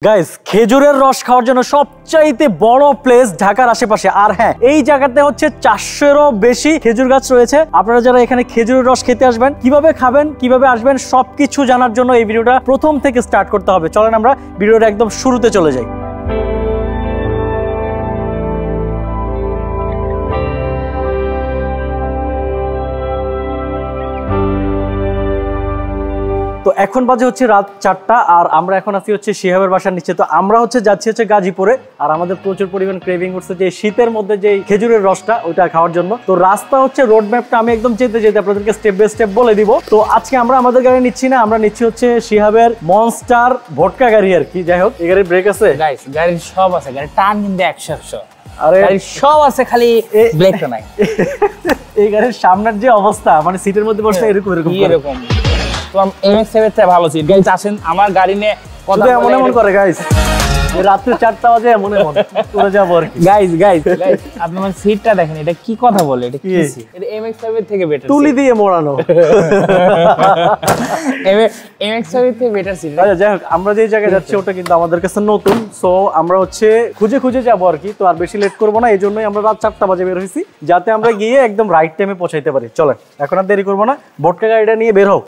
Guys খেজুরের রস খাওয়ার জন্য সবচাইতে বড় প্লেস ঢাকার আশেপাশে। আর হ্যাঁ, এই জায়গাতে হচ্ছে 400-এরও বেশি খেজুর গাছ রয়েছে। আপনারা যারা এখানে খেজুরের রস খেতে আসবেন, কিভাবে খাবেন, কিভাবে আসবেন, সবকিছু জানার জন্য এই ভিডিওটা প্রথম থেকে স্টার্ট করতে হবে। চলেন আমরা ভিডিওটা একদম শুরুতে চলে যাই। তো এখন বাজে হচ্ছে রাত 4টা আর আমরা এখন আছি হচ্ছে শিহাবের বাসার নিচে। তো আমরা যাচ্ছি হচ্ছে গাজীপুরে। আর আমাদের প্রচুর পরিমাণ ক্রেভিং করছে যে শীতের মধ্যে যে খেজুরের রসটা ওইটা খাওয়ার জন্য। তো রাস্তা হচ্ছে রোড ম্যাপটা আমি একদম যেতে যেতে আপনাদেরকে স্টেপ বাই স্টেপ বলে দিব। তো আজকে আমরা আমাদের গাড়ি নিচ্ছি না, আমরা নিচ্ছি হচ্ছে শিহাবের মনস্টার ভটকা গাড়ি আর কি। যাই হোক, এই গাড়ির ব্রেক আছে, গাইস গাড়ির সব আছে, গাড়ি টান কিন্তু 100। আরে গাড়ির সব আছে, খালি ব্রেকটা নাই। এই গাড়ির সামনের যে অবস্থা, মানে সিটের মধ্যে বসে এরকম তো MX-7 থেকে ভালো সিট। গাইস আসেন আমার গাড়ি নিয়ে কথা বলে এমন করে গাইস, রাত্রে 4টা বাজে এমন করে যাবো আর কি। গাইস আপনি আমার সিটটা দেখেন, এটা কি কথা বলে, এটা কি সিট? এটা MX-7 থেকে বেটার, তুলি দিয়ে মোড়ানো। MX-7 থেকে বেটার সিট। আচ্ছা যাই হোক, আমরা যে জায়গায় যাচ্ছি ওটা কিন্তু আমাদের কাছে নতুন। সো আমরা হচ্ছে খুঁজে খুঁজে যাবো আর কি। তো আর বেশি লেট করবো না, এই জন্যই আমরা রাত 4টা বাজে বের হয়েছি, যাতে আমরা গিয়ে একদম রাইট টাইমে পৌঁছাইতে পারি। চলেন এখন আর দেরি করবো না, ভটকা গাড়িটা নিয়ে বের হোক।